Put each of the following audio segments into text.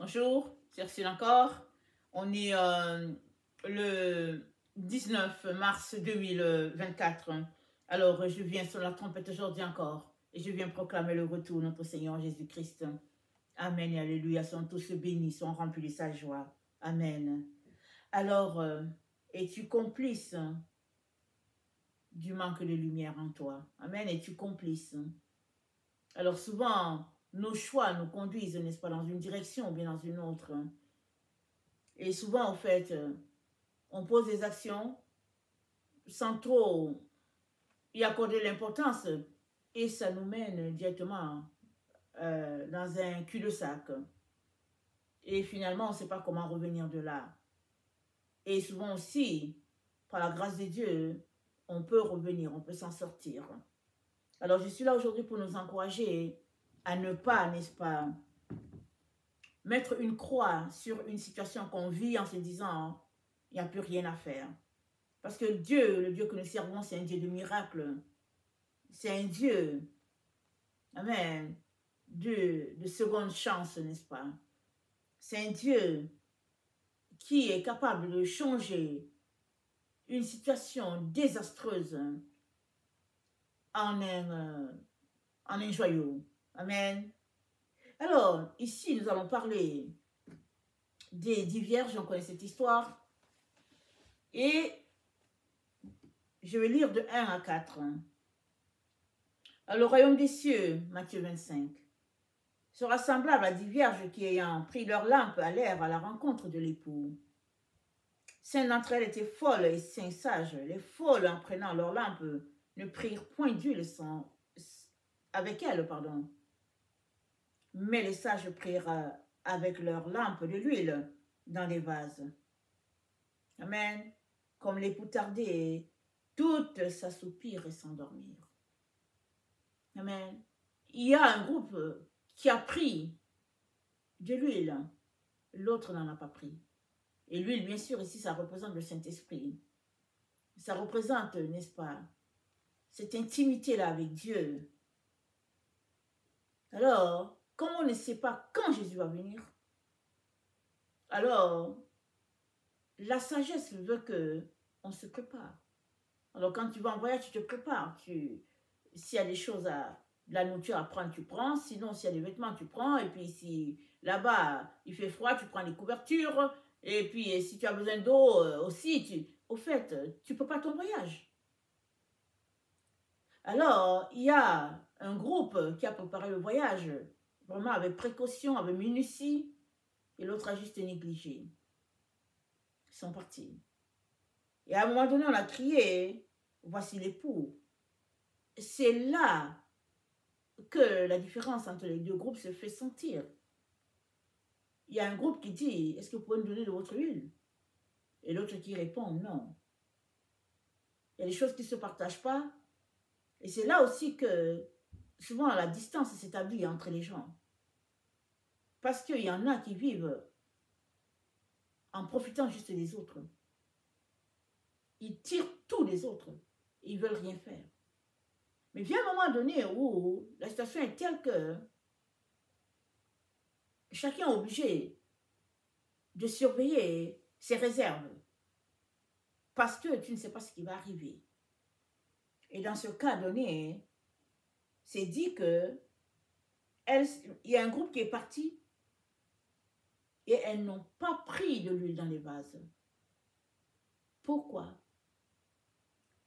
Bonjour, c'est Ursule encore. On est le 19 mars 2024. Alors, je viens sur la trompette aujourd'hui encore et je viens proclamer le retour de notre Seigneur Jésus-Christ. Amen et alléluia. Sont tous bénis, sont remplis de sa joie. Amen. Alors, es-tu complice du manque de lumière en toi? Amen. Es-tu complice? Alors, souvent, nos choix nous conduisent, n'est-ce pas, dans une direction ou bien dans une autre. Et souvent, en fait, on pose des actions sans trop y accorder l'importance et ça nous mène directement dans un cul-de-sac. Et finalement, on ne sait pas comment revenir de là. Et souvent aussi, par la grâce de Dieu, on peut revenir, on peut s'en sortir. Alors, je suis là aujourd'hui pour nous encourager à ne pas, n'est-ce pas, mettre une croix sur une situation qu'on vit en se disant, il n'y a plus rien à faire. Parce que Dieu, le Dieu que nous servons, c'est un Dieu de miracles. C'est un Dieu, amen, de seconde chance, n'est-ce pas? C'est un Dieu qui est capable de changer une situation désastreuse en un joyau. Amen. Alors, ici, nous allons parler des 10 vierges, on connaît cette histoire. Et je vais lire de 1 à 4. Alors, le royaume des cieux, Matthieu 25, sera semblable à 10 vierges qui, ayant pris leur lampe, allèrent à la rencontre de l'époux. 5 d'entre elles étaient folles et 5 sages. Les folles, en prenant leur lampe, ne prirent point d'huile avec elles, pardon. Mais les sages prirent avec leur lampe de l'huile dans des vases. Amen. Comme l'époux tardait, toutes s'assoupirent et s'endormirent. Amen. Il y a un groupe qui a pris de l'huile, l'autre n'en a pas pris. Et l'huile, bien sûr, ici, ça représente le Saint-Esprit. Ça représente, n'est-ce pas, cette intimité-là avec Dieu. Alors, comme on ne sait pas quand Jésus va venir, alors, la sagesse veut qu'on se prépare. Alors, quand tu vas en voyage, tu te prépares. S'il y a des choses, de la nourriture à prendre, tu prends. Sinon, s'il y a des vêtements, tu prends. Et puis, si là-bas, il fait froid, tu prends des couvertures. Et puis, si tu as besoin d'eau aussi, au fait, tu prépares ton voyage. Alors, il y a un groupe qui a préparé le voyage, vraiment avec précaution, avec minutie, et l'autre a juste négligé. Ils sont partis. Et à un moment donné, on a crié, voici l'époux. C'est là que la différence entre les deux groupes se fait sentir. Il y a un groupe qui dit, est-ce que vous pouvez nous donner de votre huile? Et l'autre qui répond, non. Il y a des choses qui ne se partagent pas. Et c'est là aussi que souvent la distance s'établit entre les gens. Parce qu'il y en a qui vivent en profitant juste des autres. Ils tirent tous les autres. Ils ne veulent rien faire. Mais vient un moment donné où la situation est telle que chacun est obligé de surveiller ses réserves. Parce que tu ne sais pas ce qui va arriver. Et dans ce cas donné, c'est dit que il y a un groupe qui est parti et elles n'ont pas pris de l'huile dans les vases. Pourquoi?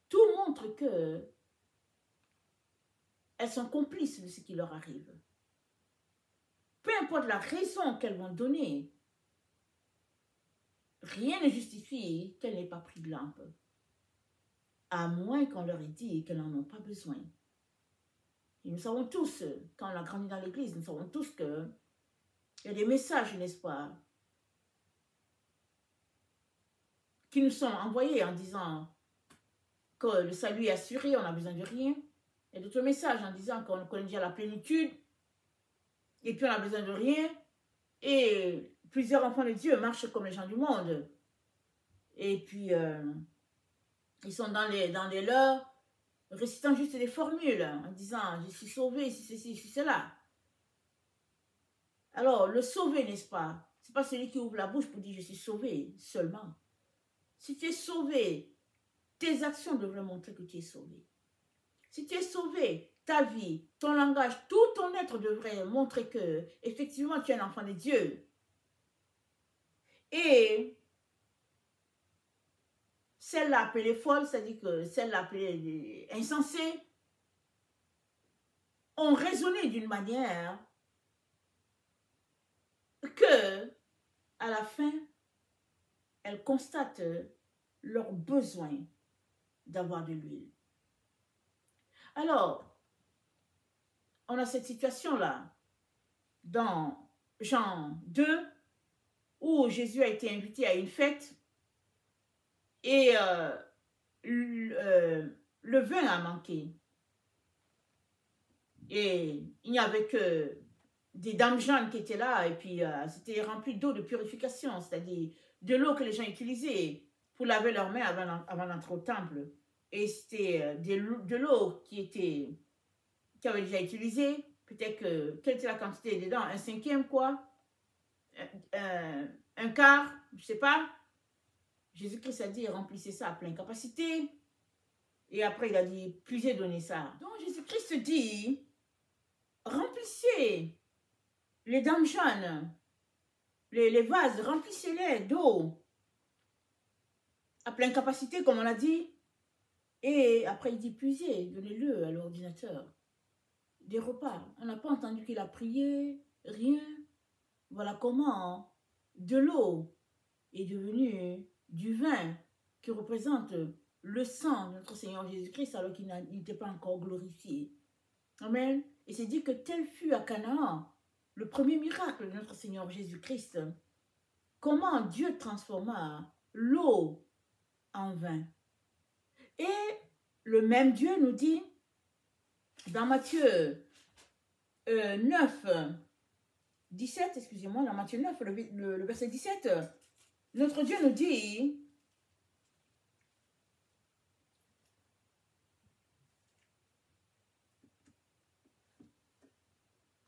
Tout montre que elles sont complices de ce qui leur arrive. Peu importe la raison qu'elles vont donner, rien ne justifie qu'elles n'aient pas pris de lampe. À moins qu'on leur ait dit qu'elles n'en ont pas besoin. Et nous savons tous, quand on a grandi dans l'église, nous savons tous qu'il y a des messages, n'est-ce pas, qui nous sont envoyés en disant que le salut est assuré, on n'a besoin de rien. Et d'autres messages en disant qu'on connaît déjà la plénitude, et puis on n'a besoin de rien. Et plusieurs enfants de Dieu marchent comme les gens du monde. Et puis, ils sont dans les leurs, récitant juste des formules, en disant, je suis sauvé, si ceci, si cela. Alors, le sauver, n'est-ce pas? Ce n'est pas celui qui ouvre la bouche pour dire je suis sauvé seulement. Si tu es sauvé, tes actions devraient montrer que tu es sauvé. Si tu es sauvé, ta vie, ton langage, tout ton être devrait montrer que, effectivement, tu es un enfant de Dieu. Et celle-là appelée folle, c'est-à-dire que celle-là appelée insensée, ont raisonné d'une manière que, à la fin, elles constatent leur besoin d'avoir de l'huile. Alors, on a cette situation-là dans Jean 2, où Jésus a été invité à une fête et le vin a manqué. Et il n'y avait que des dames jeunes qui étaient là, et puis c'était rempli d'eau de purification, c'est-à-dire de l'eau que les gens utilisaient pour laver leurs mains avant d'entrer au temple. Et c'était de l'eau qui avait déjà utilisé, peut-être que, quelle était la quantité dedans, un cinquième quoi, un quart, je ne sais pas. Jésus-Christ a dit, remplissez ça à pleine capacité. Et après, il a dit, puisez, donnez ça. Donc, Jésus-Christ dit, remplissez les dames jaunes, les vases, remplissez-les d'eau à pleine capacité, comme on l'a dit. Et après, il dit, puisez, donnez-le à l'ordinateur. Des repas. On n'a pas entendu qu'il a prié, rien. Voilà comment de l'eau est devenue du vin qui représente le sang de notre Seigneur Jésus-Christ alors qu'il n'était pas encore glorifié. Amen. Et c'est dit que tel fut à Canaan le premier miracle de notre Seigneur Jésus-Christ. Comment Dieu transforma l'eau en vin. Et le même Dieu nous dit dans Matthieu 9, 17, excusez-moi, dans Matthieu 9, le verset 17, notre Dieu nous dit,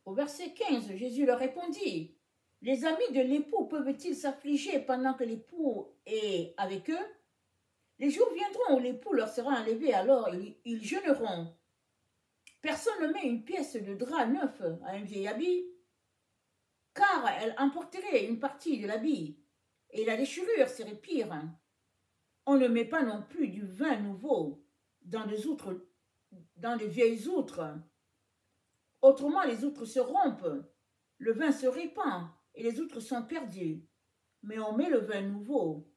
au verset 15, Jésus leur répondit, « Les amis de l'époux peuvent-ils s'affliger pendant que l'époux est avec eux? Les jours viendront où l'époux leur sera enlevé, alors ils jeûneront. Personne ne met une pièce de drap neuf à un vieil habit, car elle emporterait une partie de l'habit, et la déchirure serait pire. On ne met pas non plus du vin nouveau dans des vieilles outres. Autrement, les outres se rompent, le vin se répand, et les outres sont perdues. Mais on met le vin nouveau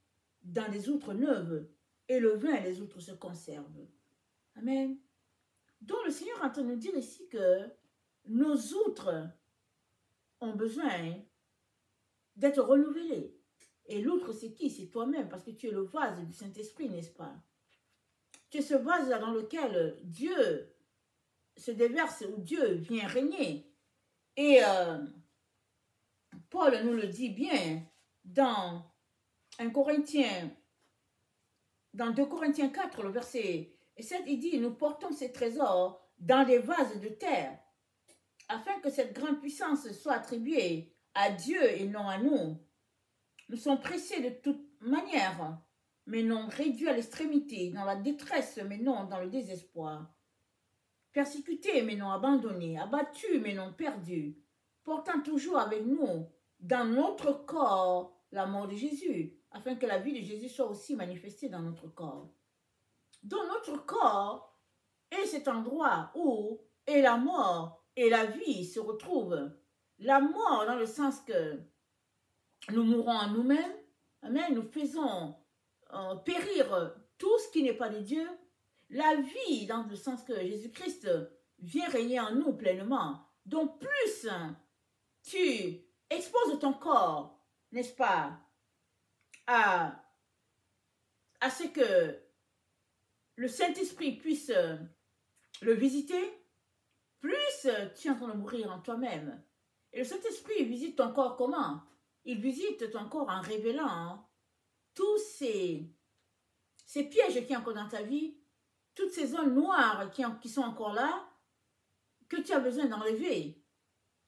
dans des outres neuves, et le vin et les outres se conservent. » Amen. Donc le Seigneur est en train de nous dire ici que nos outres ont besoin d'être renouvelées. Et l'outre, c'est qui? C'est toi-même, parce que tu es le vase du Saint-Esprit, n'est-ce pas? Tu es ce vase dans lequel Dieu se déverse, où Dieu vient régner. Et Paul nous le dit bien dans 2 Corinthiens 4, le verset 7, il dit, nous portons ces trésors dans des vases de terre, afin que cette grande puissance soit attribuée à Dieu et non à nous. Nous sommes pressés de toute manière, mais non réduits à l'extrémité, dans la détresse, mais non dans le désespoir. Persécutés, mais non abandonnés, abattus, mais non perdus, portant toujours avec nous, dans notre corps, la mort de Jésus, afin que la vie de Jésus soit aussi manifestée dans notre corps. Dans notre corps est cet endroit où et la mort et la vie se retrouvent. La mort dans le sens que nous mourons en nous-mêmes, amen, nous faisons périr tout ce qui n'est pas de Dieu. La vie dans le sens que Jésus-Christ vient régner en nous pleinement. Donc plus tu exposes ton corps, n'est-ce pas, à ce que le Saint-Esprit puisse le visiter, plus tu es en train de mourir en toi-même. Et le Saint-Esprit visite ton corps comment? Il visite ton corps en révélant tous ces pièges qui sont encore dans ta vie, toutes ces zones noires qui sont encore là, que tu as besoin d'enlever,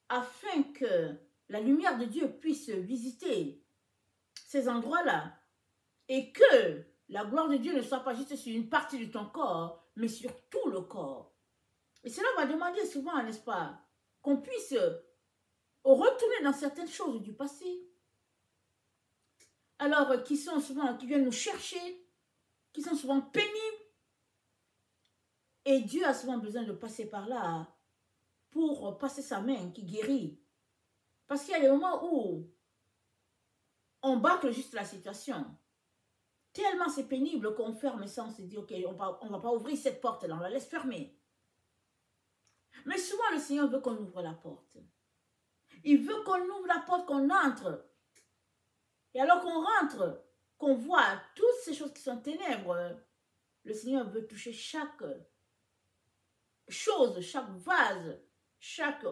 afin que la lumière de Dieu puisse visiter ces endroits-là et que la gloire de Dieu ne soit pas juste sur une partie de ton corps, mais sur tout le corps. Et cela va demander souvent, n'est-ce pas, qu'on puisse retourner dans certaines choses du passé. Alors, qui viennent nous chercher, qui sont souvent pénibles. Et Dieu a souvent besoin de passer par là pour passer sa main qui guérit. Parce qu'il y a des moments où on bâcle juste la situation. Tellement c'est pénible qu'on ferme ça, on se dit, ok, on va pas ouvrir cette porte-là, on la laisse fermer. Mais souvent, le Seigneur veut qu'on ouvre la porte. Il veut qu'on ouvre la porte, qu'on entre. Et alors qu'on rentre, qu'on voit toutes ces choses qui sont ténèbres, le Seigneur veut toucher chaque chose, chaque vase, chaque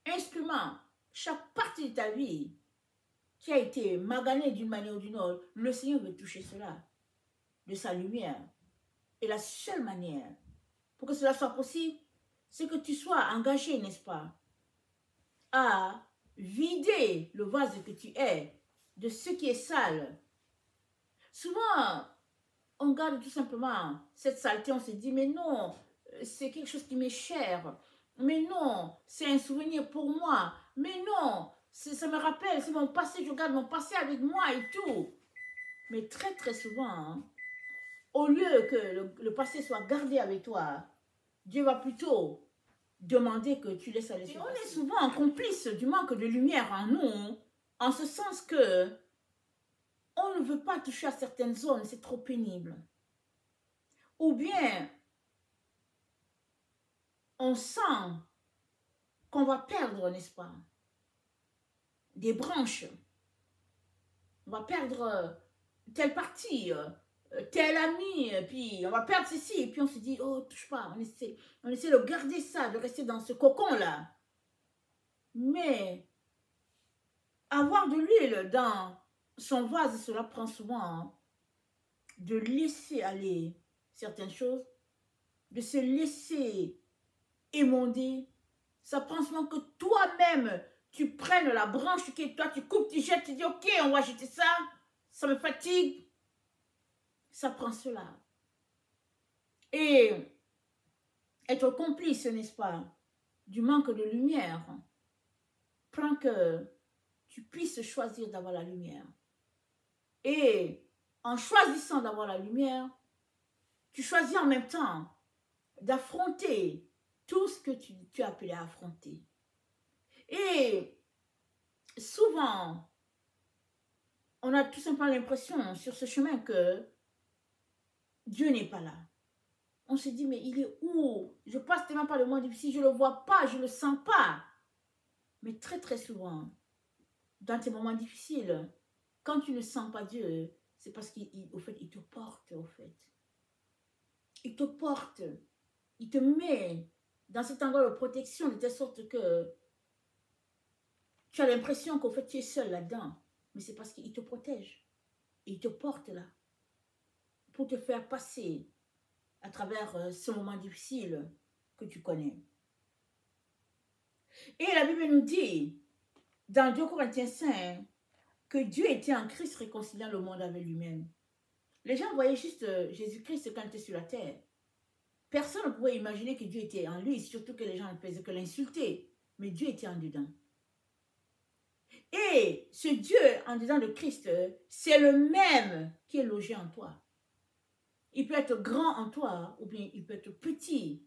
instrument, chaque partie de ta vie qui a été maganée d'une manière ou d'une autre. Le Seigneur veut toucher cela de sa lumière. Et la seule manière pour que cela soit possible, c'est que tu sois engagé, n'est-ce pas, à vider le vase que tu es de ce qui est sale. Souvent, on garde tout simplement cette saleté, on se dit, mais non, c'est quelque chose qui m'est cher. Mais non, c'est un souvenir pour moi. Mais non, ça me rappelle, c'est mon passé, je garde mon passé avec moi et tout. Mais très très souvent, hein, au lieu que le passé soit gardé avec toi, Dieu va plutôt demander que tu laisses aller. Et on est souvent complice du manque de lumière en nous, en ce sens que on ne veut pas toucher à certaines zones, c'est trop pénible. Ou bien, on sent qu'on va perdre, n'est-ce pas, des branches. On va perdre telle partie, tel ami, puis on va perdre ceci, et puis on se dit, oh, touche pas, on essaie de garder ça, de rester dans ce cocon-là. Mais avoir de l'huile dans son vase, cela prend souvent de laisser aller certaines choses, de se laisser émonder. Ça prend souvent que toi-même, tu prennes la branche qui est toi, tu coupes, tu jettes, tu dis, ok, on va jeter ça, ça me fatigue. Ça prend cela. Et être complice, n'est-ce pas, du manque de lumière, prend que tu puisses choisir d'avoir la lumière. Et en choisissant d'avoir la lumière, tu choisis en même temps d'affronter tout ce que tu es appelé à affronter. Et souvent, on a tout simplement l'impression sur ce chemin que Dieu n'est pas là. On se dit, mais il est où? Je passe tellement par le monde difficile, je ne le vois pas, je ne le sens pas. Mais très très souvent, dans tes moments difficiles, quand tu ne sens pas Dieu, c'est parce qu'il te porte, au fait. Il te porte. Il te met dans cet endroit de protection de telle sorte que tu as l'impression qu'au fait tu es seul là-dedans. Mais c'est parce qu'il te protège. Il te porte là. Pour te faire passer à travers ce moment difficile que tu connais. Et la Bible nous dit, dans 2 Corinthiens 5, que Dieu était en Christ réconciliant le monde avec lui-même. Les gens voyaient juste Jésus-Christ quand il était sur la terre. Personne ne pouvait imaginer que Dieu était en lui, surtout que les gens ne faisaient que l'insulter. Mais Dieu était en dedans. Et ce Dieu en dedans de Christ, c'est le même qui est logé en toi. Il peut être grand en toi ou bien il peut être petit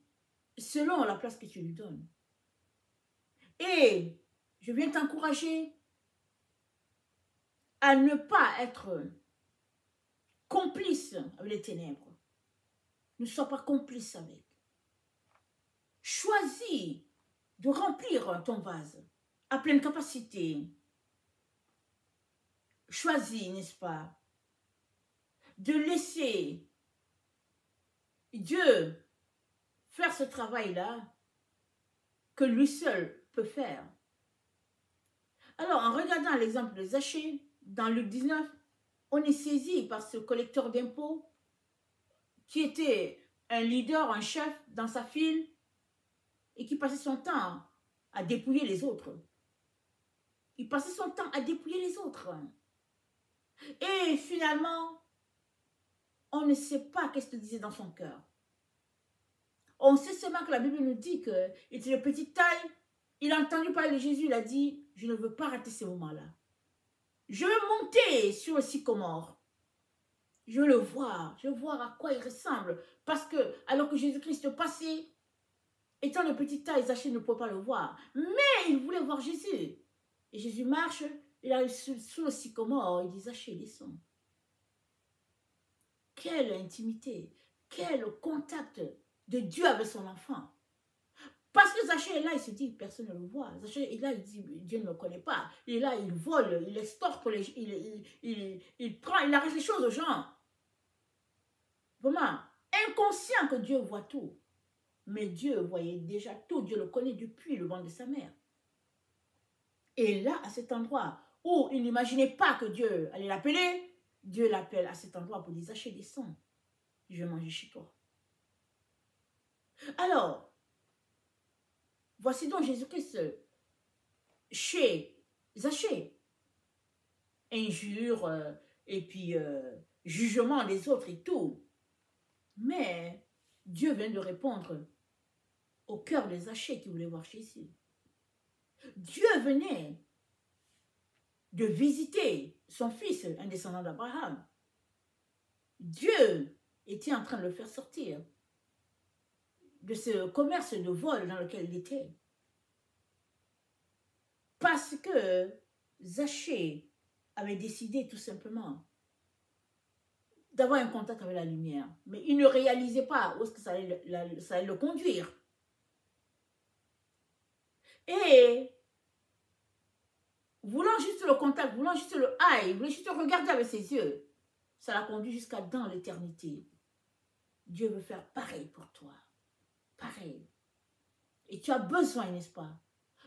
selon la place que tu lui donnes. Et je viens t'encourager à ne pas être complice avec les ténèbres. Ne sois pas complice avec. Choisis de remplir ton vase à pleine capacité. Choisis, n'est-ce pas, de laisser Dieu faire ce travail-là que lui seul peut faire. Alors, en regardant l'exemple de Zachée, dans Luc 19, on est saisi par ce collecteur d'impôts qui était un leader, un chef dans sa file et qui passait son temps à dépouiller les autres. Il passait son temps à dépouiller les autres. Et finalement, on ne sait pas qu'est-ce qu'il disait dans son cœur. On sait seulement que la Bible nous dit qu'il était de petite taille. Il a entendu parler de Jésus, il a dit, je ne veux pas rater ces moments-là. Je veux monter sur le sycomore. Je veux le voir, je veux voir à quoi il ressemble. Parce que, alors que Jésus-Christ passait, étant de petite taille, Zachée ne pouvait pas le voir. Mais il voulait voir Jésus. Et Jésus marche, il arrive sous le sycomore, il dit, Zachée, descends. Quelle intimité, quel contact de Dieu avec son enfant. Parce que Zachée est là, il se dit, personne ne le voit. Zachée est là, il dit, Dieu ne me connaît pas. Il est là, il vole, il extorque, il prend, il arrache les choses aux gens. Vraiment, inconscient que Dieu voit tout. Mais Dieu voyait déjà tout, Dieu le connaît depuis le ventre de sa mère. Et là, à cet endroit où il n'imaginait pas que Dieu allait l'appeler, Dieu l'appelle à cet endroit pour dire, Zachée, descends, je vais manger chez toi. Alors, voici donc Jésus-Christ chez Zachée. Injure et puis jugement des autres et tout. Mais Dieu vient de répondre au cœur de Zachée qui voulait voir Jésus. Dieu venait de visiter son fils, un descendant d'Abraham. Dieu était en train de le faire sortir de ce commerce de vol dans lequel il était. Parce que Zachée avait décidé tout simplement d'avoir un contact avec la lumière. Mais il ne réalisait pas où est-ce que ça allait le conduire. Et voulant juste le contact, voulant juste le haï, voulant juste regarder avec ses yeux, ça l'a conduit jusqu'à dans l'éternité. Dieu veut faire pareil pour toi. Pareil. Et tu as besoin, n'est-ce pas,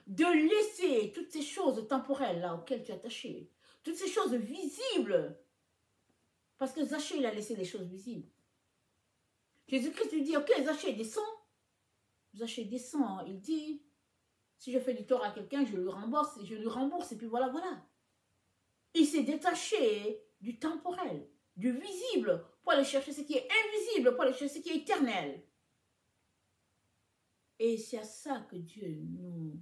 de laisser toutes ces choses temporelles là auxquelles tu es attaché, toutes ces choses visibles. Parce que Zachée, il a laissé les choses visibles. Jésus-Christ lui dit, ok, Zachée, descends. Zachée descend, il dit, si je fais du tort à quelqu'un, je lui rembourse, et puis voilà, voilà. Il s'est détaché du temporel, du visible, pour aller chercher ce qui est invisible, pour aller chercher ce qui est éternel. Et c'est à ça que Dieu nous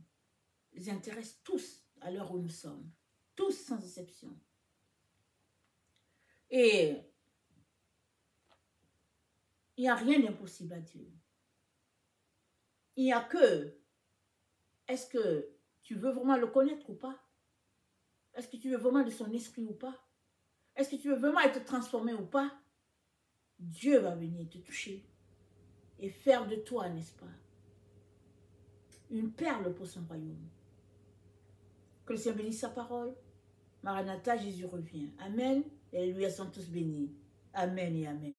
intéresse tous à l'heure où nous sommes. Tous sans exception. Et il n'y a rien d'impossible à Dieu. Il n'y a que, est-ce que tu veux vraiment le connaître ou pas? Est-ce que tu veux vraiment de son esprit ou pas? Est-ce que tu veux vraiment être transformé ou pas? Dieu va venir te toucher et faire de toi, n'est-ce pas, une perle pour son royaume. Que le Seigneur bénisse sa parole. Maranatha, Jésus revient. Amen. Et Alléluia, sont tous bénis. Amen et amen.